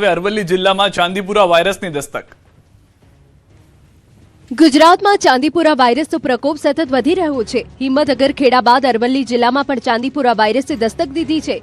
હવે અરવલ્લી જિલ્લામાં ચાંદીપુરા વાયરસની દસ્તક. ગુજરાતમાં ચાંદીપુરા વાયરસનો પ્રકોપ સતત વધી રહ્યો છે. હિંમતનગર ખેડા બાદ અરવલ્લી જિલ્લામાં પણ ચાંદીપુરા વાયરસે દસ્તક દીધી છે.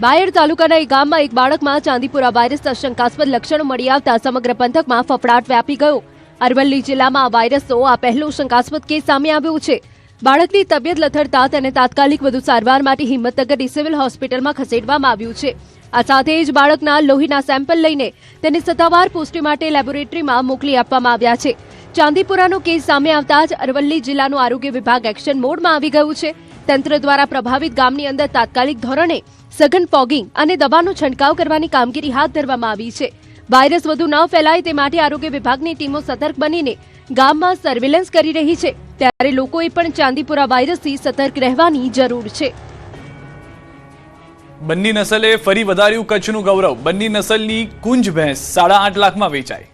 બાયડ તાલુકાના એક ગામમાં એક બાળકમાં ચાંદીપુરા વાયરસના શંકાસ્પદ લક્ષણો મળી આવતા સમગ્ર પંથકમાં ફફડાટ વ્યાપી ગયો. અરવલ્લી જિલ્લામાં આ વાયરસનો આ પહેલો શંકાસ્પદ કેસ સામે આવ્યો છે. બાળકની તબિયત લથડતા તેને તાત્કાલિક વધુ સારવાર માટે હિંમતનગરની સિવિલ હોસ્પિટલમાં ખસેડવામાં આવ્યું છે. આ સાથે જ બાળકના લોહીના સેમ્પલ લઈને તેને સત્તાવાર પુષ્ટિ માટે લેબોરેટરીમાં મોકલી આપવામાં આવ્યા છે. ચાંદીપુરાનો કેસ સામે આવતા જ અરવલ્લી જિલ્લાનું આરોગ્ય વિભાગ એક્શન મોડમાં આવી ગયું છે. તંત્ર દ્વારા પ્રભાવિત ગામની અંદર તાત્કાલિક ધોરણે સઘન ફોગિંગ અને દવાનો છંટકાવ કરવાની કામગીરી હાથ ધરવામાં આવી છે. વાયરસ વધુ ન ફેલાય તે માટે આરોગ્ય વિભાગની ટીમો સતર્ક બનીને ગામમાં સર્વેલન્સ કરી રહી છે. ત્યારે લોકોએ પણ ચાંદીપુરા વાયરસથી સતર્ક રહેવાની જરૂર છે. બન્ની નસલે ફરી વધાર્યું કચ્છનું ગૌરવ. બન્ની નસલની કુંજ ભેંસ 8.5 લાખમાં વેચાઈ.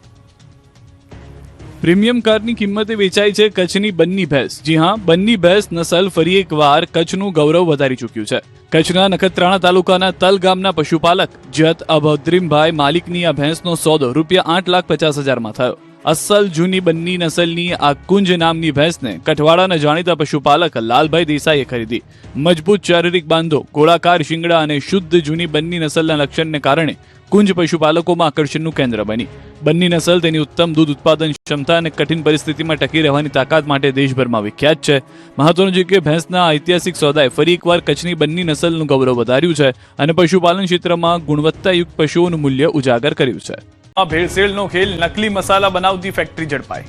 પ્રીમિયમ કારની કિંમતે વેચાઈ છે કચ્છની બન્ની ભેંસ. જી હા, બન્ની ભેંસ નસલ ફરી એકવાર કચ્છનું ગૌરવ વધારી ચૂક્યું છે. કચ્છના નખત્રાણા તાલુકાના તલ ગામના પશુપાલક જત અભદ્રીમભાઈ માલિકની આ ભેંસનો સોદો ₹8,50,000 થયો. અસલ જૂની બન્ની નસલની આ કુંજ નામની ભેંસને કઠવાડાના જાણીતા પશુપાલક લાલભાઈ દેસાઈએ ખરીદી. મજબૂત શારીરિક બાંધો, ગોળાકાર શિંગડા અને શુદ્ધ જૂની બન્ની નસલના લક્ષણને કારણે કુંજ પશુપાલકોમાં આકર્ષણનું કેન્દ્ર બની. બન્ની નસલ તેની ઉત્તમ દૂધ ઉત્પાદન ક્ષમતા અને કઠિન પરિસ્થિતિમાં ટકી રહેવાની તાકાત માટે દેશભરમાં વિખ્યાત છે. મહત્વનું છે કે ભેંસના ઐતિહાસિક સોદાએ ફરી એકવાર કચ્છની બન્ની નસલનું ગૌરવ વધાર્યું છે અને પશુપાલન ક્ષેત્રમાં ગુણવત્તાયુક્ત પશુઓનું મૂલ્ય ઉજાગર કર્યું છે. ભેળસેળનો ખેલ, નકલી મસાલા બનાવતી ફેક્ટરી ઝડપાઈ.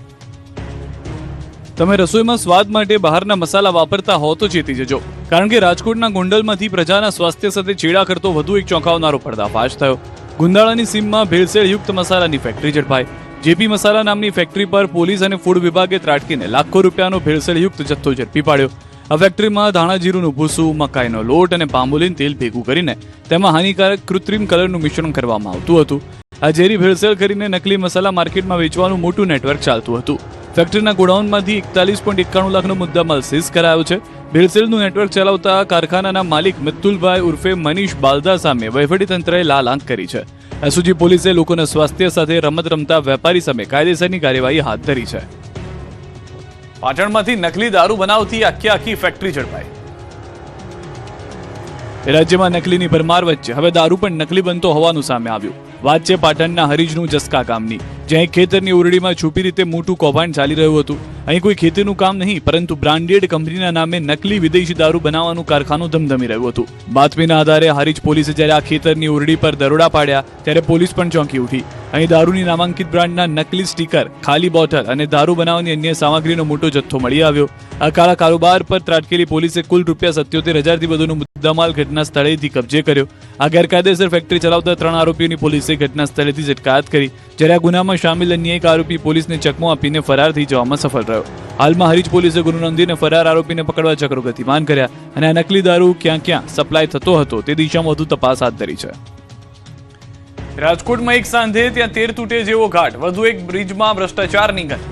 તમે રસોઈમાં સ્વાદ માટે બહારના મસાલા વાપરતા હો તો ચેતી જજો, કારણ કે રાજકોટના ગોંડલમાંથી પ્રજાના સ્વાસ્થ્ય સાથે ચેડા કરતો વધુ એક ચોંકાવનારો પર્દાફાશ થયો. ગુંદાળાની સીમમાં ભેળસેળયુક્ત મસાલાની ફેક્ટરી ઝડપાઈ. જેપી મસાલા નામની ફેક્ટરી પર પોલીસ અને ફૂડ વિભાગે ત્રાટકીને લાખો રૂપિયાનો ભેળસેળયુક્ત જથ્થો ઝડપી પાડ્યો. આ ફેક્ટરીમાં ધાણા જીરુંનું ભૂસું, મકાઈનો લોટ અને પામોલીન તેલ ભેગું કરીને તેમાં હાનિકારક કૃત્રિમ કલરનું મિશ્રણ કરવામાં આવતું હતું. આ ઝેરી ભેળસેળ કરીને નકલી મસાલા માર્કેટમાં વેચવાનું મોટું નેટવર્ક ચાલતું હતું. ફેક્ટરીના ગોડાઉનમાંથી 41.91 લાખનો મુદ્દામાલ સીઝ કરાયો છે. ભેળસેળનું નેટવર્ક ચલાવતા કારખાનાના માલિક મિત્તુલભાઈ ઉર્ફે મનીષ બાલદા સામે વહીવટીતંત્રએ લાલ આંખ કરી છે. એસઓજી પોલીસે લોકોના સ્વાસ્થ્ય સાથે રમત રમતા વેપારી સામે કાયદેસરની કાર્યવાહી હાથ ધરી છે. પાટણમાંથી નકલી દારૂ બનાવતી આખી ફેક્ટરી ઝડપાઈ. રાજ્યમાં નકલીની ભરમાર વચ્ચે હવે દારૂ પણ નકલી બનતો હોવાનું સામે આવ્યું. વાત છે પાટણના હરીજનું જસકા ગામની, જ્યાં એક ખેતરની ઓરડીમાં છુપી રીતે મોટું કૌભાંડ ચાલી રહ્યું હતું. અહીં કોઈ ખેતીનું કામ નહીં, પરંતુ બ્રાન્ડેડ કંપનીના નામે નકલી વિદેશી દારૂ બનાવવાનું કારખાનું ધમધમી રહ્યું હતું. બાતમીના આધારે હરીજ પોલીસે જ્યારે આ ખેતરની ઓરડી પર દરોડા પાડ્યા ત્યારે પોલીસ પણ ચોંકી ઉઠી. અહીં દારૂની નામાંકિત બ્રાન્ડના નકલી સ્ટીકર, ખાલી બોટલ અને દારૂ બનાવવાની અન્ય સામગ્રીનો મોટો જથ્થો મળી આવ્યો. આ કાળા કારોબાર પર ત્રાટકેલી પોલીસે કુલ ₹77,000થી વધુનો મુદ્દામાલ ઘટના સ્થળેથી કબજે કર્યો. આ ગેરકાયદેસર ફેક્ટરી ચલાવતા 3 આરોપીઓની પોલીસે ઘટના સ્થળેથી જ અટકાયત કરી. જ્યારે આ ગુનામાં શામેલ અન્ય એક આરોપી પોલીસને ચકમો આપીને ફરાર થઈ જવામાં સફળ રહ્યો. હાલમાં હરીજ પોલીસે ગુનો નોંધીને ફરાર આરોપીને પકડવા ચક્રો ગતિમાન કર્યા અને આ નકલી દારૂ ક્યાં ક્યાં સપ્લાય થતો હતો તે દિશામાં વધુ તપાસ હાથ ધરી છે. રાજકોટમાં એક સાંધે ત્યાં 13 તૂટે જેવો ઘાટ, વધુ એક બ્રિજમાં ભ્રષ્ટાચારની ગંધ.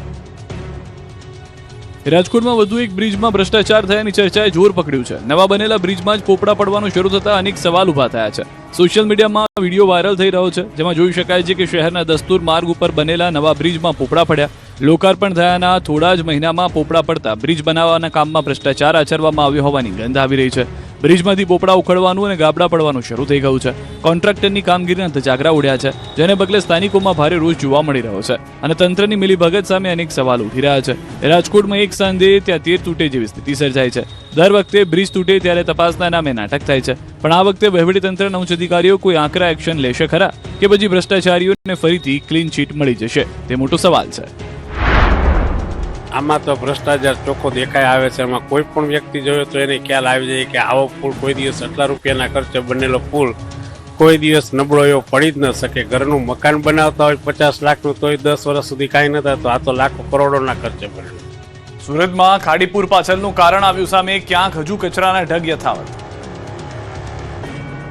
રાજકોટમાં વધુ એક બ્રિજમાં ભ્રષ્ટાચાર થયાની ચર્ચાએ જોર પકડ્યું છે. નવા બનેલા બ્રિજમાં જ પોપડા પડવાનું શરૂ થતા અનેક સવાલ ઉભા થયા છે. સોશિયલ મીડિયામાં વિડીયો વાયરલ થઈ રહ્યો છે, જેમાં જોઈ શકાય છે કે શહેરના દસ્તુર માર્ગ ઉપર બનેલા નવા બ્રિજમાં પોપડા પડ્યા. લોકાર્પણ થયાના થોડા જ મહિનામાં પોપડા પડતા બ્રિજ બનાવવાના કામમાં ભ્રષ્ટાચાર આચરવામાં આવ્યો હોવાની ગંધ આવી રહી છે. બ્રિજમાંથી પોપડા ઉખડવાનું અને ગાબડા પડવાનું શરૂ થઈ ગયું છે. કોન્ટ્રાક્ટરની કામગીરીના ધજાગરા ઉડ્યા છે, જેને પગલે સ્થાનિકોમાં ભારે રોષ જોવા મળી રહ્યો છે અને તંત્રની મિલીભગત સામે અનેક સવાલ ઉઠી રહ્યા છે. રાજકોટમાં એક સાંધે ત્યાં 13 તૂટે જેવી સ્થિતિ સર્જાય છે. દર વખતે બ્રિજ તૂટે ત્યારે તપાસના નામે નાટક થાય છે, પણ આ વખતે વહીવટીતંત્રના ઉચ્ચ અધિકારીઓ કોઈ આકરા એક્શન લેશે ખરા કે પછી ભ્રષ્ટાચારીઓને ફરીથી ક્લીન ચીટ મળી જશે, તે મોટો સવાલ છે. આમાં તો ભ્રષ્ટાચાર ચોખ્ખો દેખાય આવે છે. એમાં કોઈ પણ વ્યક્તિ જોયો તો એને ખ્યાલ આવી જાય કે આવો પુલ કોઈ દિવસ આટલા રૂપિયાના ખર્ચે બનેલો પુલ કોઈ દિવસ નબળો એવો પડી જ ન શકે. ઘરનું મકાન બનાવતા હોય 50 લાખનું તોય 10 વર્ષ સુધી કાંઈ ન થાય, તો આ તો લાખો કરોડોના ખર્ચે બનેલું. સુરતમાં ખાડીપુર પાછળનું કારણ આવ્યું સામે, ક્યાંક હજુ કચરાના ઢગ યથાવત.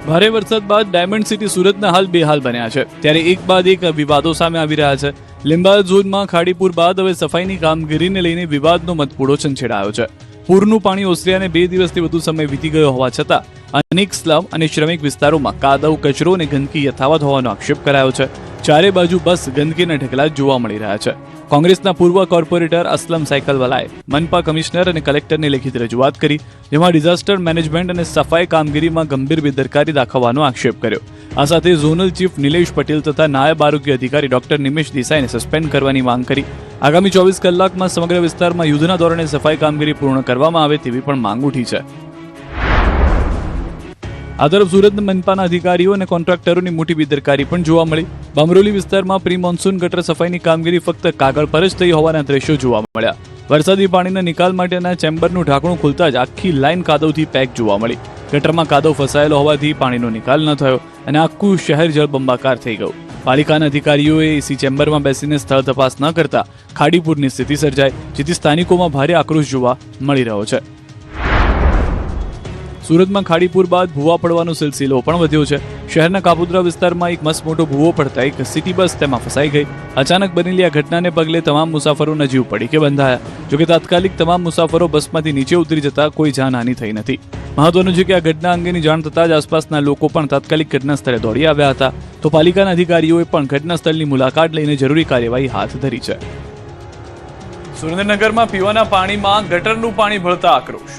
ભારે વરસાદ બાદ ડાયમંડ સિટી સુરતના હાલ બેહાલ બન્યા છે. ત્યારે એક બાદ એક વિવાદો સામે આવી રહ્યા છે. લીંબાયત ઝોનમાં ખાડીપુર બાદ હવે સફાઈની કામગીરીને લઈને વિવાદનો મતપૂડો છંછેડાયો છે. પૂરનું પાણી ઓસર્યાને 2 દિવસથી વધુ સમય વીતી ગયો હોવા છતાં અનેક સ્લમ અને શ્રમિક વિસ્તારોમાં કાદવ, કચરો અને ગંદકી યથાવત હોવાનો આક્ષેપ કરાયો છે. ચારે બાજુ બસ ગંદકીના ઢગલા જોવા મળી રહ્યા છે. કોંગ્રેસના પૂર્વ કોર્પોરેટર અસલમ સાયકલવાલાએ મનપા કમિશનર અને કલેક્ટરને લેખિત રજૂઆત કરી, જેમાં ડિઝાસ્ટર મેનેજમેન્ટ અને સફાઈ કામગીરીમાં ગંભીર બેદરકારી દાખવવાનો આક્ષેપ કર્યો. આ સાથે ઝોનલ ચીફ નિલેશ પટેલ તથા નાયબ આરોગ્ય અધિકારી ડોક્ટર નિમેશ દેસાઈને સસ્પેન્ડ કરવાની માંગ કરી. આગામી 24 કલાકમાં સમગ્ર વિસ્તારમાં યુદ્ધના ધોરણે સફાઈ કામગીરી પૂર્ણ કરવામાં આવે તેવી પણ માંગ ઉઠી છે. આ તરફ સુરત મનપાના અધિકારીઓ અને કોન્ટ્રાક્ટરોની મોટી બેદરકારી પણ જોવા મળી. બામરોલી વિસ્તારમાં પ્રી મોન્સૂન ગટર સફાઈની કામગીરી ફક્ત કાગળ પર જ થઈ હોવાના દ્રશ્યો જોવા મળ્યા. વરસાદી પાણીના નિકાલ માટેના ચેમ્બરનું ઢાંકણું ખુલતા જ આખી લાઈન કાદવથી પેક જોવા મળી. ગટરમાં કાદવ ફસાયેલો હોવાથી પાણીનો નિકાલ ન થયો અને આખું શહેર જળબંબાકાર થઈ ગયું. પાલિકાના અધિકારીઓએ એસી ચેમ્બરમાં બેસીને સ્થળ તપાસ ન કરતા ખાડીપુરની સ્થિતિ સર્જાઈ, જેથી સ્થાનિકોમાં ભારે આક્રોશ જોવા મળી રહ્યો છે. સુરતમાં ખાડીપુર બાદ ભૂવા પડવાનો સિલસિલો પણ વધ્યો છે. શહેરના કાપોદ્રા વિસ્તારમાં એક મસ્ત મોટો ભૂવો પડતા એક સિટી બસ તેમાં ફસાઈ ગઈ. અચાનક બનેલી આ ઘટનાને પગલે તમામ મુસાફરોના જીવ પડીકે બંધાયા. જોકે તાત્કાલિક તમામ મુસાફરો બસમાંથી નીચે ઉતરી જતા કોઈ જાનહાનિ થઈ નથી. મહત્વનું છે કે આ ઘટના અંગેની જાણ થતાં જ આસપાસના લોકો પણ તાત્કાલિક ઘટના સ્થળે દોડી આવ્યા હતા. તો પાલિકાના અધિકારીઓએ પણ ઘટના સ્થળની મુલાકાત લઈને જરૂરી કાર્યવાહી હાથ ધરી છે. સુરેન્દ્રનગરમાં પીવાના પાણીમાં ગટરનું પાણી ભળતા આક્રોશ.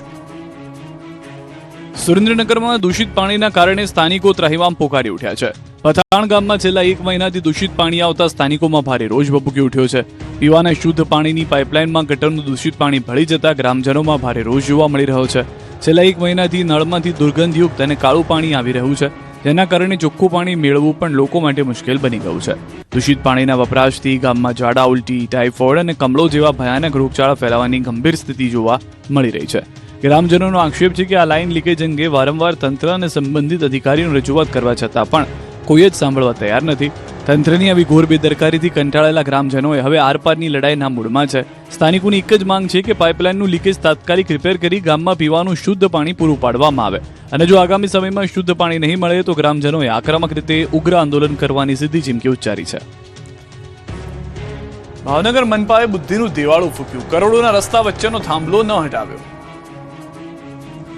સુરેન્દ્રનગરમાં દૂષિત પાણીના કારણે સ્થાનિકો ત્રાહિમામ પોકારી ઉઠ્યા છે. પથાણ ગામમાં છેલ્લા 1 મહિનાથી દૂષિત પાણી આવતા સ્થાનિકોમાં ભારે રોષ ભભૂકી ઉઠ્યો છે. પીવાના શુદ્ધ પાણીની પાઇપલાઇનમાં ગટરનું દૂષિત પાણી ભળી જતા ગ્રામજનોમાં ભારે રોષ જોવા મળી રહ્યો છે. છેલ્લા 1 મહિનાથી નળમાંથી દુર્ગંધયુક્ત અને કાળું પાણી આવી રહ્યું છે, જેના કારણે ચોખ્ખું પાણી મેળવવું પણ લોકો માટે મુશ્કેલ બની ગયું છે. દૂષિત પાણીના વપરાશથી ગામમાં ઝાડા, ઉલટી, ટાઇફોઇડ અને કમળો જેવા ભયાનક રોગચાળા ફેલાવાની ગંભીર સ્થિતિ જોવા મળી રહી છે. ગ્રામજનોનો આક્ષેપ છે કે આ લાઇન લીકેજ અંગે વારંવાર તંત્ર અને સંબંધિત અધિકારીઓને રજૂઆત કરવા છતાં પણ કોઈ જ સાંભળવા તૈયાર નથી. તંત્રની આવી ઘોર બેદરકારીથી કંટાળેલા ગ્રામજનોએ હવે આરપારની લડાઈના મૂડમાં છે. સ્થાનિકોની એક જ માંગ છે કે પાઇપલાઇનનું લીકેજ તાત્કાલિક રિપેર કરી ગામમાં પીવાનું શુદ્ધ પાણી પૂરું પાડવામાં આવે અને જો આગામી સમયમાં શુદ્ધ પાણી નહીં મળે તો ગ્રામજનોએ આક્રમક રીતે ઉગ્ર આંદોલન કરવાની સીધી ચીમકી ઉચ્ચારી છે. ભાવનગર મનપાએ બુદ્ધિનું દિવાળું ફૂક્યું, કરોડોના રસ્તા વચ્ચેનો થાંભલો ન હટાવ્યો.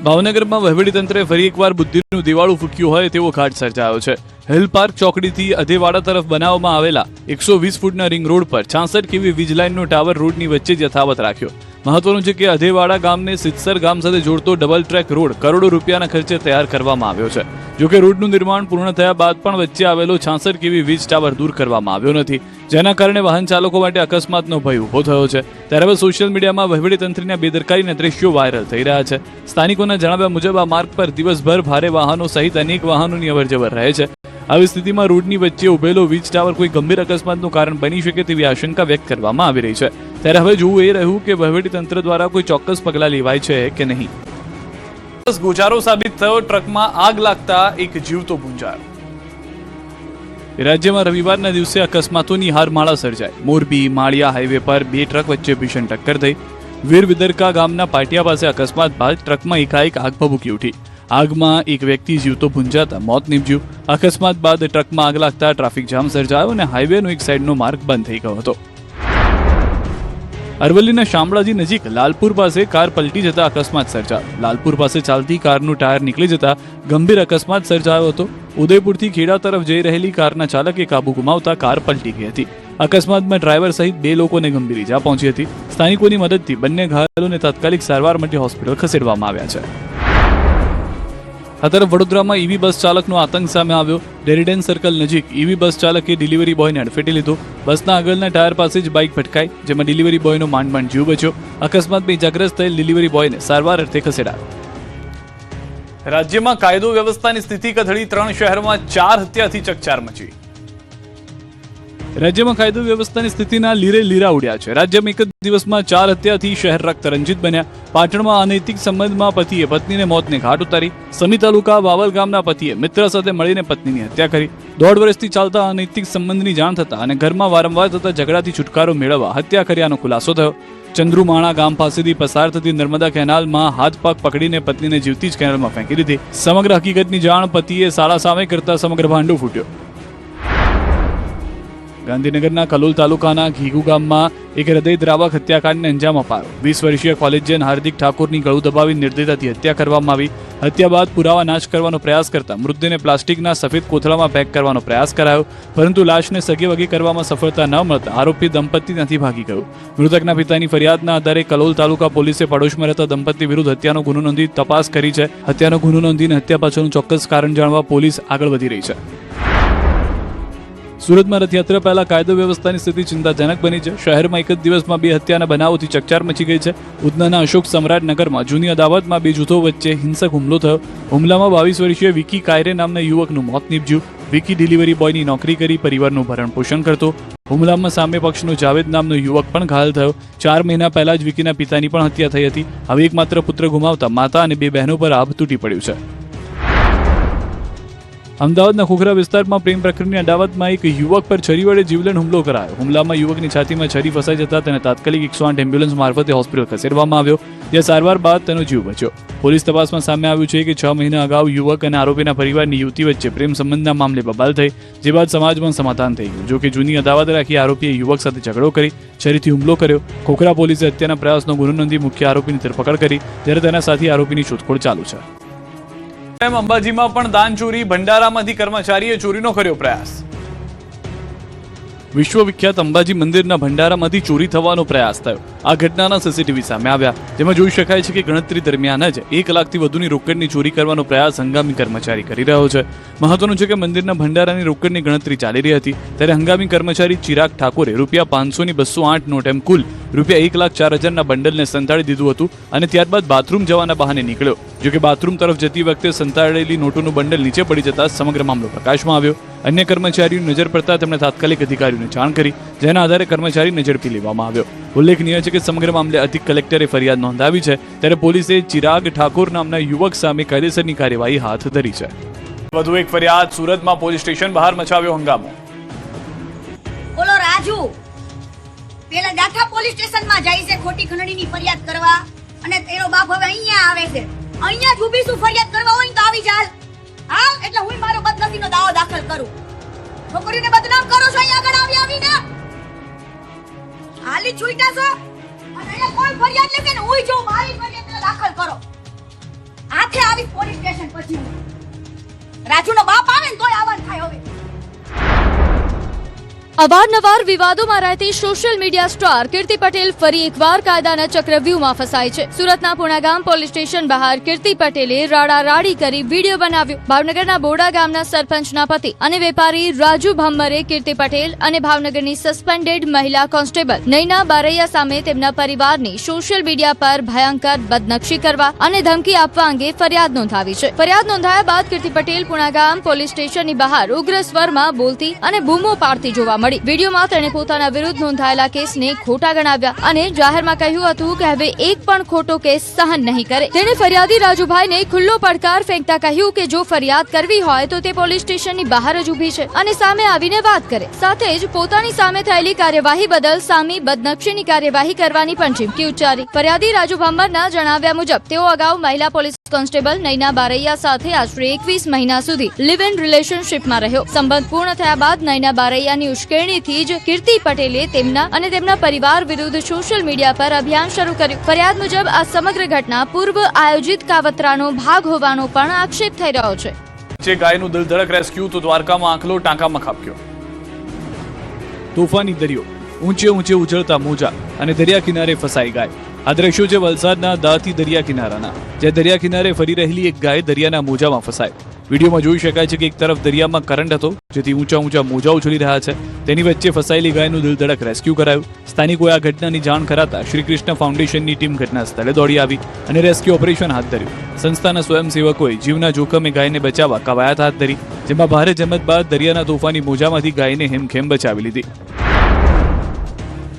ભાવનગરમાં વહીવટીતંત્રે ફરી એકવાર બુદ્ધિનું દિવાળું ફૂક્યું હોય તેવો ઘાટ સર્જાયો છે. હિલ પાર્ક ચોકડીથી અધેવાડા તરફ બનાવવામાં આવેલા 120 ફૂટના રિંગ રોડ પર 66 કેવી વીજ લાઇનનો ટાવર રોડની વચ્ચે જ યથાવત રાખ્યો. મહત્વનું છે કે અધેવાડા ગામને સિત્સર ગામ સાથે જોડતો ડબલ ટ્રેક રોડ કરોડો રૂપિયાના ખર્ચે તૈયાર કરવામાં આવ્યો છે. જોકે રોડનું નિર્માણ પૂર્ણ થયા બાદ પણ વચ્ચે આવેલો 66 કેવી વીજ ટાવર દૂર કરવામાં આવ્યો નથી, જેના કારણે વાહન ચાલકો માટે અકસ્માતનો ભય ઉભો થયો છે. ત્યારે હવે સોશિયલ મીડિયામાં વહીવટીતંત્રના બેદરકારીના દ્રશ્યો વાયરલ થઈ રહ્યા છે. સ્થાનિકોના જણાવ્યા મુજબ આ માર્ગ પર દિવસભર ભારે વાહનો સહિત અનેક વાહનોની અવરજવર રહે છે. આવી સ્થિતિમાં રોડની વચ્ચે ઉભેલો વીજ ટાવર કોઈ ગંભીર અકસ્માતનું કારણ બની શકે તેવી આશંકા વ્યક્ત કરવામાં આવી રહી છે. ત્યારે હવે જોવું એ રહ્યું કે વહીવટીતંત્ર દ્વારા કોઈ ચોક્કસ પગલાં લેવાય છે કે નહીં. ગોચારો સાબિત થયો, ટ્રકમાં આગ લાગતા એક જીવતો ભૂંજાયો. રાજ્યમાં રવિવારના દિવસે અકસ્માતોની હારમાળા સર્જાઈ. મોરબી માળિયા હાઈવે પર 2 ટ્રક વચ્ચે ભીષણ ટક્કર થઈ. વીર વિદરકા ગામના પાટિયા પાસે અકસ્માત બાદ ટ્રકમાં એકાએક આગ ભભૂકી ઉઠી. આગમાં એક વ્યક્તિ જીવતો ભૂંજાતા મોત નીપજ્યું. અકસ્માત બાદ ટ્રકમાં આગ લાગતા ટ્રાફિક જામ સર્જાયો અને હાઈવેનો એક સાઈડનો માર્ગ બંધ થઈ ગયો હતો. અરવલ્લીના શામળાજી નજીક લાલપુર પાસે કાર પલટી જતા અકસ્માત સર્જાયો. લાલપુર પાસે ચાલતી કારનું ટાયર નીકળી જતા ગંભીર અકસ્માત સર્જાયો હતો. ઉદયપુરથી ખેડા તરફ જઈ રહેલી કારના ચાલકે કાબુ ગુમાવતા કાર પલટી ગઈ હતી. અકસ્માતમાં ડ્રાઈવર સહિત 2 લોકોને ગંભીર ઈજા પહોંચી હતી. સ્થાનિકોની મદદથી બંને ઘાયલોને તાત્કાલિક સારવાર માટે હોસ્પિટલ ખસેડવામાં આવ્યા છે. આ તરફ વડોદરામાં ઈવી બસ ચાલકનો આતંક સામે આવ્યો. ડેરીડેન સર્કલ નજીક ઈવી બસ ચાલકે ડિલિવરી બોયને અડફેટે લીધો. બસના આગળના ટાયર પાસે જ બાઇક ભટકાઈ, જેમાં ડિલિવરી બોયનો માંડ જીવ બચ્યો. અકસ્માતમાં ઇજાગ્રસ્ત થયેલ ડિલિવરી બોયને સારવાર અર્થે ખસેડાયો. રાજ્યમાં કાયદો વ્યવસ્થાની સ્થિતિ કથળી, 3 શહેરોમાં 4 હત્યાથી ચકચાર મચી. રાજ્યમાં કાયદો વ્યવસ્થાની સ્થિતિના લીરે લીરા ઉડ્યા છે. રાજ્યમાં એક જ દિવસમાં 4 હત્યાથી શહેર રક્તરંજિત બન્યા. પાટણમાં અનૈતિક સંબંધમાં પતિએ પત્નીને મોતને ઘાટ ઉતારી. સમી તાલુકા વાવલ ગામના પતિએ મિત્ર સાથે મળીને પત્નીની હત્યા કરી. 1.5 વર્ષથી ચાલતા અનૈતિક સંબંધની જાણ થતા અને ઘરમાં વારંવાર થતા ઝઘડાથી છુટકારો મેળવવા હત્યા કર્યાનો ખુલાસો થયો. ચંદ્રુમાણા ગામ પાસેથી પસાર થતી નર્મદા કેનાલમાં હાથ પગ પકડીને પત્નીને જીવતી જ કેનાલમાં ફેંકી દીધી. સમગ્ર હકીકતની જાણ પતિએ સાળા સામે કરતા સમગ્ર ભાંડો ફૂટ્યો. ગાંધીનગરના કલોલ તાલુકાના ઘીગુ ગામમાં એક હૃદયદ્રાવક હત્યાકાંડને અંજામ અપાયો. 20 વર્ષીય કોલેજિયન હાર્દિક ઠાકોરની ગળું દબાવી નિર્દયતાથી હત્યા કરવામાં આવી. હત્યા બાદ પુરાવા નાશ કરવાનો પ્રયાસ કરતા મૃતદેહને પ્લાસ્ટિકના સફેદ કોથળામાં પેક કરવાનો પ્રયાસ કરાયો, પરંતુ લાશને સગેવગે કરવામાં સફળતા ન મળતા આરોપી દંપતી ત્યાંથી ભાગી ગયું. મૃતકના પિતાની ફરિયાદના આધારે કલોલ તાલુકા પોલીસે પડોશમાં રહેતા દંપતી વિરુદ્ધ હત્યાનો ગુનો નોંધી તપાસ કરી છે. હત્યાનો ગુનો નોંધીને હત્યા પાછળનું ચોક્કસ કારણ જાણવા પોલીસ આગળ વધી રહી છે. સુરતમાં રથયાત્રા પહેલા કાયદો વ્યવસ્થાની સ્થિતિ ચિંતાજનક બની છે. શહેરમાં એક જ દિવસમાં 2 હત્યાના બનાવોથી ચકચાર મચી ગઈ છે. ઉધનાના અશોક સમ્રાટ નગરમાં જૂની અદાવતમાં 2 જૂથો વચ્ચે હિંસક હુમલો થયો. હુમલામાં 22 વર્ષીય વિકી કાયરે નામના યુવકનું મોત નીપજ્યું. વિકી ડિલિવરી બોયની નોકરી કરી પરિવારનું ભરણ પોષણ કરતો. હુમલામાં સામે પક્ષનો જાવેદ નામનો યુવક પણ ઘાયલ થયો. 4 મહિના પહેલા જ વિકીના પિતાની પણ હત્યા થઈ હતી. હવે એકમાત્ર પુત્ર ગુમાવતા માતા અને 2 બહેનો પર આભ તૂટી પડ્યું છે. અમદાવાદના ખોખરા વિસ્તારમાં પ્રેમ પ્રકરણની અદાવતમાં એક યુવક પર છરી વડે જીવલેણ હુમલો કરાયો. હુમલામાં યુવકની છાતીમાં છરી ફસાઈ જતા તેને તાત્કાલિક 108 એમ્બ્યુલન્સ મારફતે હોસ્પિટલ ખસેડવામાં આવ્યો, જ્યાં સારવાર બાદ તેનો જીવ બચ્યો. પોલીસ તપાસમાં સામે આવ્યું છે કે 6 મહિના અગાઉ યુવક અને આરોપીના પરિવારની યુવતી વચ્ચે પ્રેમ સંબંધના મામલે બબાલ થઈ, જે બાદ સમાજમાં સમાધાન થઈ ગયું. જો કે જૂની અદાવત રાખી આરોપીએ યુવક સાથે ઝઘડો કરી છરીથી હુમલો કર્યો. ખોખરા પોલીસે હત્યાના પ્રયાસનો ગુનો નોંધી મુખ્ય આરોપીની ધરપકડ કરી, જ્યારે તેના સાથી આરોપીની શોધખોળ ચાલુ છે. અંબાજીમાં પણ દાન ચોરી, ભંડારામાંથી કર્મચારીએ ચોરીનો કર્યો પ્રયાસ. વિશ્વવિખ્યાત અંબાજી મંદિરના ભંડારામાંથી ચોરી થવાનો પ્રયાસ થયો. આ ઘટનાના સીસીટીવી સામે આવ્યા, જેમાં જોઈ શકાય છે કે ગણતરી દરમિયાન જ 1 લાખથી વધુની રોકડની ચોરી કરવાનો પ્રયાસ હંગામી કર્મચારી કરી રહ્યો છે. મહત્વનું છે કે મંદિરના ભંડારાની રોકડની ગણતરી ચાલી રહી હતી, ત્યારે હંગામી કર્મચારી ચિરાગ ઠાકોરે ₹500ની 208 નોટ એમ કુલ ₹1,04,000ના બંડલને સંતાડી દીધું હતું અને ત્યારબાદ બાથરૂમ જવાના બહાને નીકળ્યો. જો કે બાથરૂમ તરફ જતી વખતે સંતાડેલી નોટોનું બંડલ નીચે પડી જતા સમગ્ર મામલો પ્રકાશમાં આવ્યો. અન્ય કર્મચારીઓની નજર પડતા તેમણે તાત્કાલિક અધિકારીઓને જાણ કરી, જેના આધારે કર્મચારીને ઝડપી લેવામાં આવ્યો. ઉલ્લેખનીય છે કે સમગ્ર મામલે અધિક કલેક્ટરે ફરિયાદ નોંધાવી છે, ત્યારે પોલીસે ચિરાગ ઠાકોર નામના યુવક સામે કાયદેસરની કાર્યવાહી હાથ ધરી છે. વધુ એક ફરિયાદ. સુરતમાં પોલીસ સ્ટેશન બહાર મચાવ્યો હંગામો. બોલો રાજુ, પેલા દાખા પોલીસ સ્ટેશનમાં જાય છે ખોટી ખંડણીની ફરિયાદ કરવા, અને એનો બાપ હવે અહીંયા આવે છે. અહીંયા જ ઊભી છું, ફરિયાદ કરવા હોય તો આવી ચાલ. હાલ એટલે હું મારો બદનસીબનો દાવો દાખલ કરું. છોકરીને બદનામ કરો છો અહીંયા આગળ આવીને. હાલી છૂટા છો અને અહીંયા કોઈ ફરિયાદ લેકે ને હું જો મારી ફરિયાદ દાખલ કરો. આખે આવી પોલીસ સ્ટેશન પછી રાજુનો બાપ આવે ને તોય આવવાનું થાય. હવે અવારનવાર વિવાદોમાં રહેતી સોશિયલ મીડિયા સ્ટાર કીર્તિ પટેલ ફરી એકવાર કાયદાના ચક્રવ્યૂહમાં ફસાઈ છે. સુરતના પુણાગામ પોલીસ સ્ટેશન બહાર કીર્તિ પટેલે રાડારાડી કરી વિડીયો બનાવ્યો. ભાવનગરના બોડા ગામના સરપંચના પતિ અને વેપારી રાજુ ભમ્મરે કીર્તિ પટેલ અને ભાવનગરની સસ્પેન્ડેડ મહિલા કોન્સ્ટેબલ નૈના બારૈયા સામે તેમના પરિવારની સોશિયલ મીડિયા પર ભયંકર બદનક્ષી કરવા અને ધમકી આપવા અંગે ફરિયાદ નોંધાવી છે. ફરિયાદ નોંધાયા બાદ કીર્તિ પટેલ પુણાગામ પોલીસ સ્ટેશનની બહાર ઉગ્ર સ્વરમાં બોલતી અને બૂમો પાડતી જોવા મળી. વિડીયોમાં તેણે પોતાના વિરુદ્ધ નોંધાયેલા કેસને ખોટા ગણાવ્યા અને જાહેરમાં કહ્યું હતું કે હવે એક પણ ખોટો કેસ સહન નહીં કરે. તેણે ફરિયાદી રાજુભાઈને ખુલ્લો પડકાર ફેંકતા કહ્યું કે જો ફરિયાદ કરવી હોય તો તે પોલીસ સ્ટેશનની બહાર જ ઊભી છે અને સામે આવીને વાત કરે. સાથે જ પોતાની સામે થયેલી કાર્યવાહી બદલ સામી બદનક્ષીની કાર્યવાહી કરવાની પણ ચીમકી ઉચ્ચારી. ફરિયાદી રાજુ ભમ્મરના જણાવ્યા મુજબ તેઓ અગાઉ મહિલા પોલીસ કોન્સ્ટેબલ નૈના બારૈયા સાથે આશરે 21 મહિના સુધી લિવ ઇન રિલેશનશિપમાં રહ્યો. સંબંધ પૂર્ણ થયા બાદ નૈના બારૈયાની ઉશ્કેરણીથી જ કીર્તિ પટેલે તેમના અને તેમના પરિવાર વિરુદ્ધ સોશિયલ મીડિયા પર અભિયાન શરૂ કર્યું. ફરિયાદ મુજબ આ સમગ્ર ઘટના પૂર્વ આયોજિત કાવતરાનો ભાગ હોવાનો પણ આક્ષેપ થઈ રહ્યો છે. ગાયનું દિલધડક રેસ્ક્યુ તો દ્વારકામાં આંખલો ટાંકામાં ખાબક્યો. તોફાની દરિયો, ઊંચે ઊંચે ઉછળતા મોજા અને દરિયા કિનારે ફસાઈ ગાય. આ દ્રશ્યો છે વલસાડના દાંતી દરિયા કિનારાના, જ્યાં દરિયા કિનારે ફરી રહેલી એક ગાય દરિયાના મોજામાં ફસાય. વિડીયોમાં જોઈ શકાય છે કે એક તરફ દરિયામાં કરંટ હતો, જેથી ઊંચા ઊંચા મોજા ઉછળી રહ્યા છે. તેની વચ્ચે ફસાયેલી ગાયનું દિલધડક રેસ્ક્યુ કરાયું. સ્થાનિકોએ આ ઘટનાની જાણ કરાતા શ્રી કૃષ્ણ ફાઉન્ડેશનની ટીમ ઘટના સ્થળે દોડી આવી અને રેસ્ક્યુ ઓપરેશન હાથ ધર્યું. સંસ્થાના સ્વયંસેવકોએ જીવના જોખમે ગાયને બચાવવા કવાયત હાથ ધરી, જેમાં ભારે જહેમત બાદ દરિયાના તોફાની મોજામાંથી ગાયને હેમખેમ બચાવી લીધી.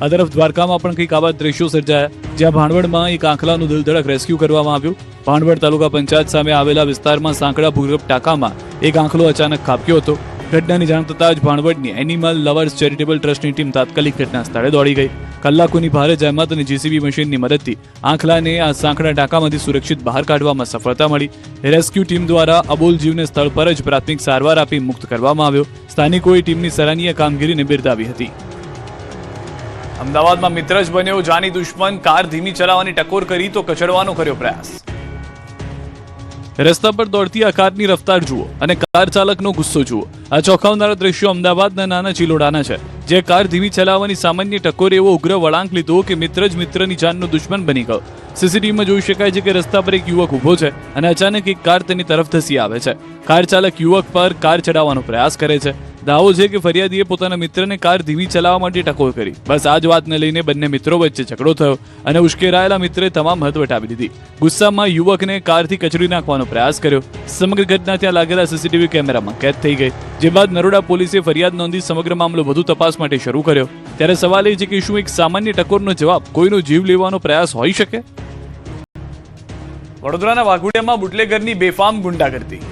આ તરફ દ્વારકામાં પણ કંઈક આવા દ્રશ્યો સર્જાયા, જ્યાં ભાણવડમાં એક આંખલાનું દિલધડક રેસ્ક્યુ કરવામાં આવ્યું. ભાણવડ તાલુકા પંચાયત સામે આવેલા વિસ્તારમાં સાંકડા ભૂગર્ભ ટાંકામાં એક આંખલો અચાનક ખાબક્યો હતો. ઘટનાની જાણ થતાં જ ભાણવડની એનિમલ લવર્સ ચેરિટેબલ ટ્રસ્ટની ટીમ તાત્કાલિક ઘટના સ્થળે દોડી ગઈ. કલાકોની ભારે જહેમત અને જેસીબી મશીનની મદદથી આંખલાને આ સાંકડા ટાંકામાંથી સુરક્ષિત બહાર કાઢવામાં સફળતા મળી. રેસ્ક્યુ ટીમ દ્વારા અબોલ જીવને સ્થળ પર જ પ્રાથમિક સારવાર આપી મુક્ત કરવામાં આવ્યો. સ્થાનિકોએ ટીમની સરાહનીય કામગીરીને બિરદાવી હતી. અમદાવાદમાં મિત્ર જ બન્યો જાની દુશ્મન, કાર ધીમી ચલાવવાની ટકોર કરી તો કચડવાનો કર્યો પ્રયાસ. રસ્તા પર દોડતી આ કારની રફતાર જુઓ અને કાર ચાલકનો ગુસ્સો જુઓ. આ ચોંકાવનારા દ્રશ્યો અમદાવાદના નાના ચિલોડાના છે, જે કાર ધીમી ચલાવવાની સામાન્ય ટકોર એવો ઉગ્ર વળાંક લીધો કે મિત્ર જ મિત્રની જાનનો દુશ્મન બની ગયો. સીસીટીવીમાં જોઈ શકાય છે કે રસ્તા પર એક યુવક ઉભો છે અને અચાનક એક કાર તેની તરફ ધસી આવે છે. કાર ચાલક યુવક પર કાર ચડાવવાનો પ્રયાસ કરે છે. દાવો છે કે ફરિયાદીએ પોતાના મિત્રને કાર ધીમી ચલાવવા માટે ટકોર કરી. બસ આ જ વાતને લઈને બંને મિત્રો વચ્ચે ઝઘડો થયો અને ઉશ્કેરાયેલા મિત્રે તમામ હદ વટાવી દીધી. ગુસ્સામાં યુવકને કારથી કચડી નાખવાનો પ્રયાસ કર્યો. સમગ્ર ઘટના ત્યાં લાગેલા સીસીટીવી કેમેરામાં કેદ થઈ ગઈ. જે બાદ નરોડા પોલીસે ફરિયાદ નોંધી સમગ્ર મામલો વધુ તપાસ માટે શરૂ કર્યો. ત્યારે સવાલ એ છે કે શું એક સામાન્ય ટકોરનો જવાબ કોઈનો જીવ લેવાનો પ્રયાસ હોઈ શકે? વડોદરાના વાઘોડિયામાં બુટલેગરની બેફામ ગુંડાગર્દી.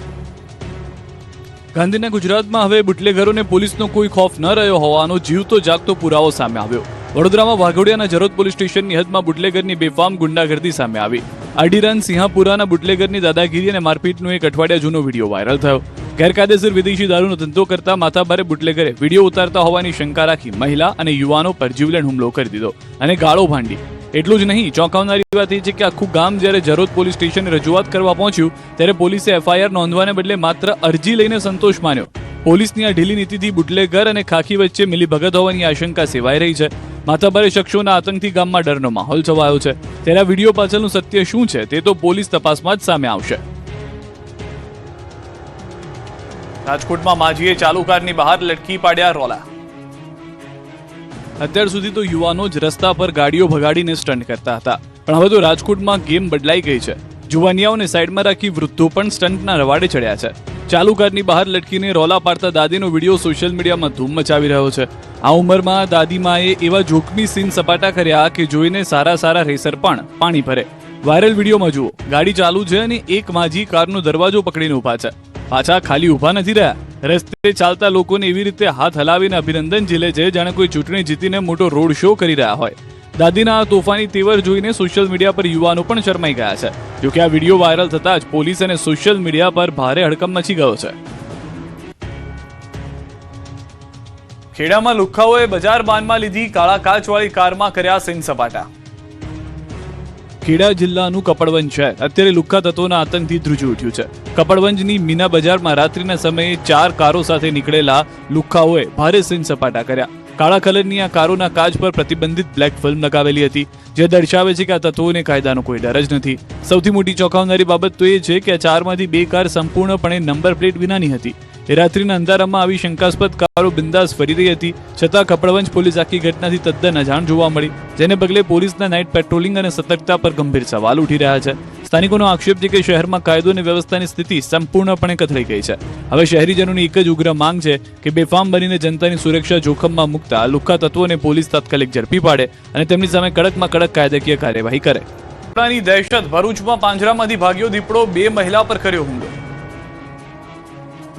ગાંધીના ગુજરાતમાં હવે બુટલેગરોને પોલીસનો કોઈ ખોફ ન રહ્યો હોવાનો જીવતો જાગતો પુરાવો સામે આવ્યો. વડોદરામાં વાઘોડિયાના જરોદ પોલીસ સ્ટેશનની હદમાં બુટલેગરની બેફામ ગુંડાગર્દી સામે આવી. આડીરાન સિંહાપુરાના બુટલેગરની દાદાગીરી અને મારપીટનો એક અઠવાડિયા જૂનો વિડીયો વાયરલ થયો. ગેરકાયદેસર વિદેશી દારૂનો ધંધો કરતા માથાભારે બુટલેગરે વિડીયો ઉતારતા હોવાની શંકા રાખી મહિલા અને યુવાનો પર જીવલેણ હુમલો કરી દીધો અને ગાળો ભાંડી. એટલું જ નહીં, ચોંકાવનારી વાત એ છે કે આખું ગામ જ્યારે જરોદ પોલીસ સ્ટેશને રજૂઆત કરવા પહોંચ્યું ત્યારે પોલીસે એફઆઈઆર નોંધવાને બદલે માત્ર અરજી લઈને સંતોષ માન્યો. પોલીસની આ ઢીલી નીતિથી બુટલેગર અને ખાખી વચ્ચે મિલીભગત હોવાની આશંકા સેવાઈ રહી છે. માથાભારે શખ્સોના આતંકથી ગામમાં ડરનો માહોલ છવાયો છે. ત્યારે આ વિડીયો પાછળનું સત્ય શું છે તે તો પોલીસ તપાસમાં જ સામે આવશે. રાજકોટમાં માજીએ ચાલુ કારની બહાર લટકી પાડ્યા રોલા. અત્યાર સુધી તો યુવાનો જ રસ્તા પર ગાડીઓ ભગાડીને સ્ટન્ટ કરતા હતા, પણ હવે તો રાજકોટમાં ગેમ બદલાઈ ગઈ છે. જુવાનિયાઓને સાઈડમાં રાખી વૃદ્ધો પણ સ્ટન્ટના રવાડે ચડ્યા છે. ચાલુ કારની બહાર લટકીને રોલા પાડતા દાદીનો વિડીયો સોશિયલ મીડિયામાં ધૂમ મચાવી રહ્યો છે. આ ઉંમરમાં દાદીમાએ એવા જોખમી સીન સપાટા કર્યા કે જોઈને સારા રેસર પણ પાણી ભરે. વાયરલ વિડીયોમાં જુઓ, ગાડી ચાલુ છે અને એક માજી કારનો દરવાજો પકડીને ઊભા છે. પાછા ખાલી ઊભા નથી રહ્યા, રસ્તે ચાલતા લોકોને એવી રીતે હાથ હલાવીને અભિનંદન ઝીલે છે જાણે કોઈ ચૂંટણી જીતીને મોટો રોડ શો કરી રહ્યા હોય. દાદીના આ તોફાની તેવર જોઈને સોશિયલ મીડિયા પર યુવાનો પણ શરમાઈ ગયા છે. જોકે આ વિડીયો વાયરલ થતાં જ પોલીસ અને સોશિયલ મીડિયા પર ભારે હડકંપ મચી ગયો છે. ખેડામાં લુખ્ખાઓએ બજાર બાનમાં લીધી કાળા કાચવાળી કારમાં કર્યા સીન સપાટા. ખેડા જિલ્લાનું કપડવંજ શહેર અત્યારે લુખ્ખા તત્વોના આતંકથી ધ્રુજી ઉઠ્યું છે. કપડવંજની મીના બજારમાં રાત્રિના સમયે 4 કારો સાથે નીકળેલા લુખ્ખાઓએ ભારે સીન સપાટા કર્યા. કાળા કલરની આ કારોના કાચ પર પ્રતિબંધિત બ્લેક ફિલ્મ લગાવેલી હતી, જે દર્શાવે છે કે આ તત્વોને કાયદાનો કોઈ ડર જ નથી. સૌથી મોટી ચોંકાવનારી બાબત તો એ છે કે આ 4માંથી 2 કાર સંપૂર્ણપણે નંબર પ્લેટ વિનાની હતી. રાત્રિના અંધારામાં આવી શંકાસ્પદ કારો બિંદાસ ફરી રહી હતી, છતાં કપડવંજ પોલીસ આખી ઘટનાથી તદ્દન અજાણ જોવા મળી, જેને પગલે પોલીસના નાઇટ પેટ્રોલિંગ અને સતર્કતા પર ગંભીર સવાલ ઉઠી રહ્યા છે. સ્થાનિકોનો આક્ષેપ છે કે શહેરમાં કાયદો અને વ્યવસ્થાની સ્થિતિ સંપૂર્ણપણે કથળી ગઈ છે. હવે શહેરીજનોની એક જ ઉગ્ર માંગ છે કે બેફામ બનીને જનતાની સુરક્ષા જોખમમાં મૂકતા લુખ્ખા તત્વોને પોલીસ તાત્કાલિક ઝડપી પાડે અને તેમની સામે કડકમાં કડક કાયદાકીય કાર્યવાહી કરે. દીપડાની દહેશત. ભરૂચમાં પાંજરામાંથી ભાગ્યો દીપડો, 2 મહિલા પર કર્યો હુમલો.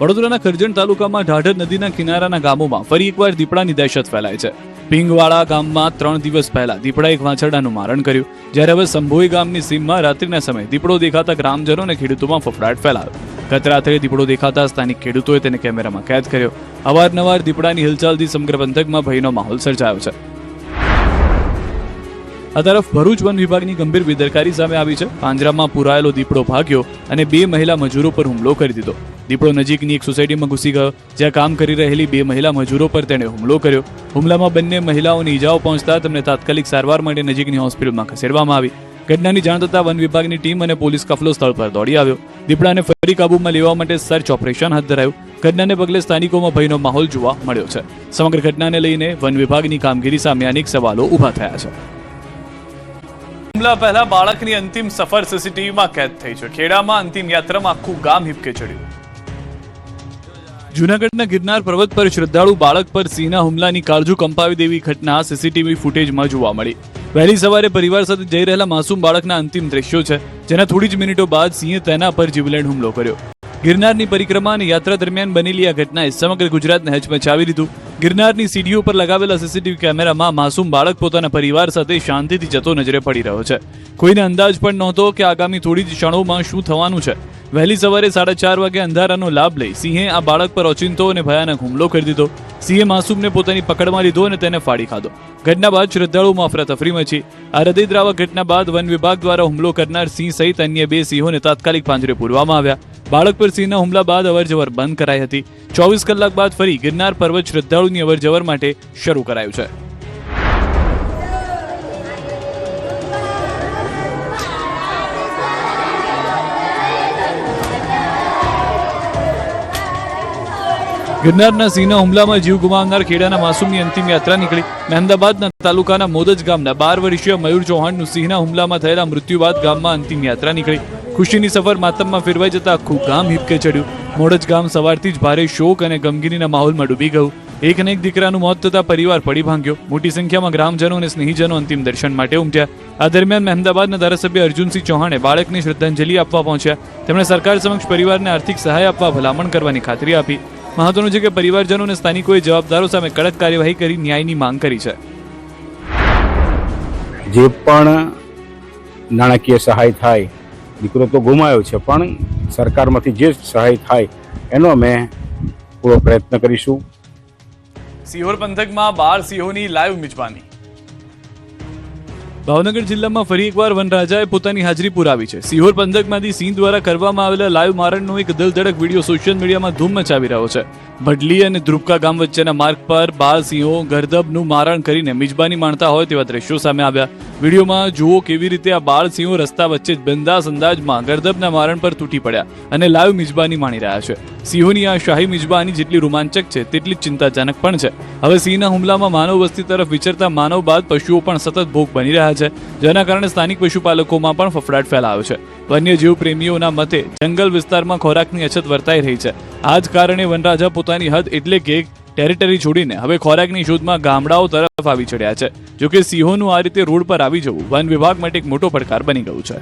વડોદરાના કરજણ તાલુકામાં ઢાઢર નદીના કિનારાના ગામોમાં ફરી એકવાર દીપડાની દહેશત ફેલાય છે. ભીંગવાડા ગામમાં 3 દિવસ પહેલા દીપડાએ એક વાછરડાનું મારણ કર્યું, જ્યારે હવે સંભોઈ ગામની સીમમાં રાત્રિના સમયે દીપડો દેખાતા ગ્રામજનો અને ખેડૂતોમાં ફફડાટ ફેલાયો. ગત રાત્રે દીપડો દેખાતા સ્થાનિક ખેડૂતોએ તેને કેમેરામાં કેદ કર્યો. અવારનવાર દીપડાની હિલચાલથી સમગ્ર પંથકમાં ભયનો માહોલ સર્જાયો છે. આ તરફ ભરૂચ વન વિભાગની ગંભીર બેદરકારી સામે આવી છે. પાંજરામાં પુરાયેલો દીપડો ભાગ્યો અને 2 મહિલા મજૂરો પર હુમલો કરી દીધો. દીપડો નજીકની એક સોસાયટીમાં ઘૂસી ગયો, જ્યાં કામ કરી રહેલી 2 મહિલા મજૂરો પર તેણે હુમલો કર્યો. હુમલામાં બંને મહિલાઓને ઈજાઓ પહોંચતા તેમને તાત્કાલિક સારવાર માટે નજીકની હોસ્પિટલમાં ખસેડવામાં આવી. ઘટનાની જાણ થતાં વન વિભાગની ટીમ અને પોલીસ કાફલો સ્થળ પર દોડી આવ્યો. દીપડાને ફરી કાબૂમાં લેવા માટે સર્ચ ઓપરેશન હાથ ધરાયું. ઘટનાને પગલે સ્થાનિકોમાં ભયનો માહોલ જોવા મળ્યો છે. સમગ્ર ઘટનાને લઈને વન વિભાગની કામગીરી સામે અનેક સવાલો ઊભા થયા છે. હુમલા પહેલા બાળકની અંતિમ સફર સીસીટીવીમાં કેદ થઈ છે. ખેડામાં અંતિમ યાત્રામાં આખું ગામ હિબકે ચડ્યું. જૂનાગઢના ગિરનાર પર્વત પર શ્રદ્ધાળુ બાળક પર સિંહના હુમલાની કાળજુ કંપાવી દેવી ઘટના સીસીટીવી ફૂટેજમાં જોવા મળી. વહેલી સવારે પરિવાર સાથે જઈ રહેલા માસૂમ બાળકના અંતિમ દ્રશ્યો છે, જેના થોડી જ મિનિટો બાદ સિંહે તેના પર જીવલેણ હુમલો કર્યો. ગિરનારની પરિક્રમા અને યાત્રા દરમિયાન બનેલી આ ઘટનાએ સમગ્ર ગુજરાતને હચમચાવી દીધું. ગિરનારની સીડીઓ પર લગાવેલા સીસીટીવી કેમેરામાં માસૂમ બાળક પોતાના પરિવાર સાથે શાંતિથી જતો નજરે પડી રહ્યો છે. કોઈને અંદાજ પણ નહોતો કે આગામી થોડી જ ક્ષણોમાં શું થવાનું છે. વહેલી સવારે 4:30 વાગે અંધારાનો લાભ લઈ સિંહે આ બાળક પર ઓચિંતો અને ભયાનક હુમલો કરી દીધો. સિંહે માસૂમને પોતાની પકડમાં લીધો અને તેને ફાડી ખાધો. ઘટના બાદ શ્રદ્ધાળુઓમાં અફરાતફરી મચી. આ હૃદયદ્રાવક ઘટના બાદ વન વિભાગ દ્વારા હુમલો કરનાર સિંહ સહિત અન્ય 2 સિંહોને તાત્કાલિક પાંજરે પૂરવામાં આવ્યા. બાળક પર સિંહના હુમલા બાદ અવરજવર બંધ કરાઈ હતી. 24 કલાક બાદ ફરી ગિરનાર પર્વત શ્રદ્ધાળુની અવરજવર માટે શરૂ કરાયું છે. ગિરનારના સિંહના હુમલામાં જીવ ગુમાવનાર ખેડાના માસૂમની અંતિમ યાત્રા નીકળી. મહેમદાબાદના તાલુકાના મોદજ ગામના 12 વર્ષીય મયુર ચૌહાણનું સિંહના હુમલામાં થયેલા મૃત્યુ બાદ ગામમાં અંતિમ યાત્રા નીકળી. ખુશીની સફર માતમમાં ફેરવાઈ જતા આખું ગામ હિપકે ચડ્યું. મોડજ ગામ સવારથી જ ભારે શોક અને ગમગીનીના માહોલમાં ડૂબી ગયું. એક ને એક દીકરાનું મોત થતા પરિવાર પડી ભાંગ્યો. મોટી સંખ્યામાં ગ્રામજનો અને સ્નેહીજનો અંતિમ દર્શન માટે ઉમટ્યા. આ દરમિયાન મહેમદાબાદના ધારાસભ્ય અર્જુનસિંહ ચૌહાણે બાળકને શ્રદ્ધાંજલિ આપવા પહોંચ્યા. તેમણે સરકાર સમક્ષ પરિવારને આર્થિક સહાય આપવા ભલામણ કરવાની ખાતરી આપી. મહત્વનું છે કે પરિવારજનો અને સ્થાનિકોએ જવાબદારો સામે કડક કાર્યવાહી કરી ન્યાયની માંગ કરી છે. જે પણ નાણાકીય સહાય થાય, દીકરો તો ગુમાયો છે, પણ સરકારમાંથી જે સહાય થાય એનો અમે પૂરો પ્રયત્ન કરીશું. સિહોર પંથકમાં 12 સિંહોની લાઈવ મિજબાની. ભાવનગર જિલ્લામાં ફરી એકવાર વનરાજાએ પોતાની હાજરી પુરાવી છે. સિહોર પંથકમાંથી સિંહ દ્વારા કરવામાં આવેલા લાઈવ મારણનો એક દિલધડક વિડીયો સોશિયલ મીડિયામાં ધૂમ મચાવી રહ્યો છે. ભડલી અને ધ્રુપકા ગામ વચ્ચેના માર્ગ પર 12 સિંહો ગરદબનું મારણ કરીને મિજબાની માણતા હોય તેવા દ્રશ્યો સામે આવ્યા. વિડીયોમાં જુઓ કેવી રીતે આ 12 સિંહો રસ્તા વચ્ચે જ બિંદાસ અંદાજમાં ગરદબના મારણ પર તૂટી પડ્યા અને લાઈવ મિજબાની માણી રહ્યા છે. સિંહોની આ શાહી મિજબાની જેટલી રોમાંચક છે તેટલી જ ચિંતાજનક પણ છે. હવે સિંહના હુમલામાં માનવ વસ્તી તરફ વિચરતા માનવ બાદ પશુઓ પણ સતત ભોગ બની રહ્યા છે, જેના કારણે સ્થાનિક પશુપાલકોમાં પણ ફફડાટ ફેલાયો છે. વન્યજીવ પ્રેમીઓના મતે જંગલ વિસ્તારમાં ખોરાકની અછત વર્તાઈ રહી છે. આ જ કારણે વનરાજા પોતાની હદ એટલે કે ટેરિટરી છોડીને હવે ખોરાકની શોધમાં ગામડાઓ તરફ આવી ચડ્યા છે. જોકે સિંહોનું આ રીતે રોડ પર આવી જવું વન વિભાગ માટે એક મોટો પડકાર બની ગયું છે.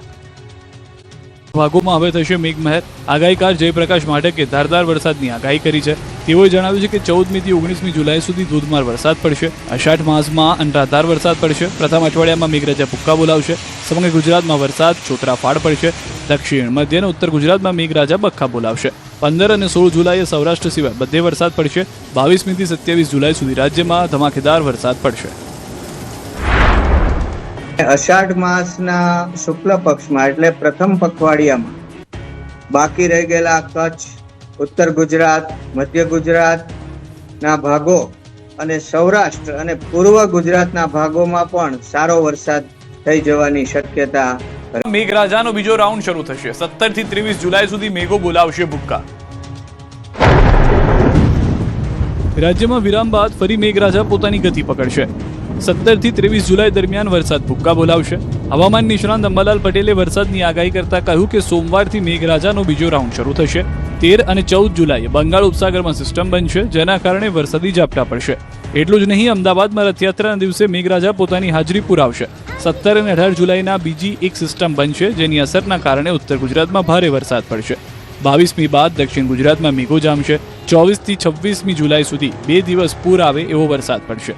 ભાગોમાં હવે થશે મેઘમહેર. આગાહીકાર જયપ્રકાશ માઢકે ધારદાર વરસાદની આગાહી કરી છે. તેઓએ જણાવ્યું છે કે 14મી થી 19મી જુલાઈ સુધી ધોધમાર વરસાદ પડશે. અષાઢ માસમાં અનરાધાર વરસાદ પડશે. પ્રથમ અઠવાડિયામાં મેઘરાજા ભૂક્કા બોલાવશે. સમગ્ર ગુજરાતમાં વરસાદ છોતરાફાડ પડશે. દક્ષિણ, મધ્ય અને ઉત્તર ગુજરાતમાં મેઘરાજા બખ્ખા બોલાવશે. 15 અને 16 જુલાઈએ સૌરાષ્ટ્ર સિવાય બધે વરસાદ પડશે. 22મી થી 27 જુલાઈ સુધી રાજ્યમાં ધમાકેદાર વરસાદ પડશે. અષાઢ માસના શુક્લ પક્ષમાં એટલે પ્રથમ પખવાડિયામાં બાકી રહી ગયેલા કચ્છ, ઉત્તર ગુજરાત, મધ્ય ગુજરાતના ભાગો અને સૌરાષ્ટ્ર અને પૂર્વ ગુજરાતના ભાગોમાં પણ સારો વરસાદ થઈ જવાની શક્યતા. મેઘરાજાનો બીજો રાઉન્ડ શરૂ થશે. 17 થી 23 જુલાઈ સુધી મેઘો બોલાવશે ભૂક્કા. રાજ્યમાં વિરામ બાદ ફરી મેઘરાજા પોતાની ગતિ પકડશે. 17 થી 23 જુલાઈ દરમિયાન વરસાદ ભૂક્કા બોલાવશે. હવામાન નિષ્ણાંત અંબાલાલ પટેલે વરસાદની આગાહી કરતા કહ્યું કે સોમવારથી મેઘરાજાનો બીજો રાઉન્ડ શરૂ થશે. 13 અને 14 જુલાઈએ બંગાળ ઉપસાગરમાં સિસ્ટમ બનશે, જેના કારણે વરસાદી ઝાપટા પડશે. એટલું જ નહીં, અમદાવાદમાં રથયાત્રાના દિવસે મેઘરાજા પોતાની હાજરી પુરાવશે. 17 અને 18 જુલાઈના બીજી એક સિસ્ટમ બનશે, જેની અસરના કારણે ઉત્તર ગુજરાતમાં ભારે વરસાદ પડશે. 22મી બાદ દક્ષિણ ગુજરાતમાં મેઘો જામશે. 24 થી 26મી જુલાઈ સુધી 2 દિવસ પૂર આવે એવો વરસાદ પડશે.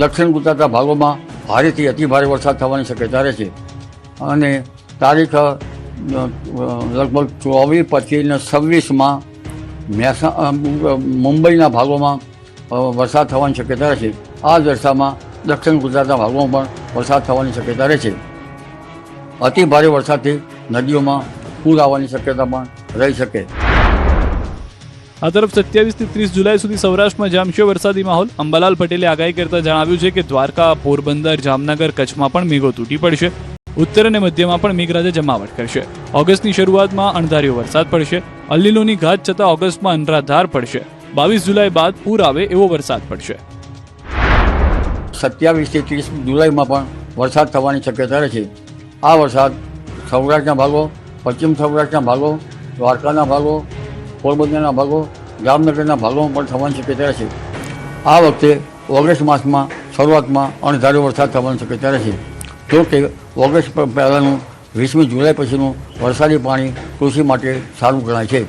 દક્ષિણ ગુજરાતના ભાગોમાં ભારેથી અતિભારે વરસાદ થવાની શક્યતા રહેશે અને તારીખ લગભગ 24, 25 અને 26માં મુંબઈના ભાગોમાં વરસાદ થવાની શક્યતા રહેશે. આ જ અરસામાં દક્ષિણ ગુજરાતના ભાગોમાં પણ વરસાદ થવાની શક્યતા રહેશે. અતિભારે વરસાદથી નદીઓમાં પૂર આવવાની શક્યતા પણ રહી શકે. આ તરફ 27 થી 30 જુલાઈ સુધી સૌરાષ્ટ્રમાં જામશે વરસાદી માહોલ. અંબાલાલ પટેલે આગાહી કરતા જણાવ્યું છે કે દ્વારકા, પોરબંદર, જામનગર, કચ્છમાં પણ મેઘો તૂટી પડશે. ઉત્તર અને મધ્યમાં પણ મેઘરાજા જમાવટ કરશે. ઓગસ્ટની શરૂઆતમાં અણધાર્યો વરસાદ પડશે. અલ્લીનોની ઘાત છતાં ઓગસ્ટમાં અનરાધાર પડશે. 22 જુલાઈ બાદ પૂર આવે એવો વરસાદ પડશે. 27 થી 30 જુલાઈમાં પણ વરસાદ થવાની શક્યતા રહેશે. આ વરસાદ સૌરાષ્ટ્રના ભાગો, પશ્ચિમ સૌરાષ્ટ્રના ભાગો, દ્વારકાના ભાગો, પોરબંદરના ભાગો, જામનગરના ભાગોમાં પણ થવાની શક્યતા રહેશે. આ વખતે ઓગસ્ટ માસમાં શરૂઆતમાં અણધાર્યો વરસાદ થવાની શક્યતા રહેશે. જો કે ઓગસ્ટ પહેલાંનું 20મી જુલાઈ પછીનું વરસાદી પાણી કૃષિ માટે સારું ગણાય છે.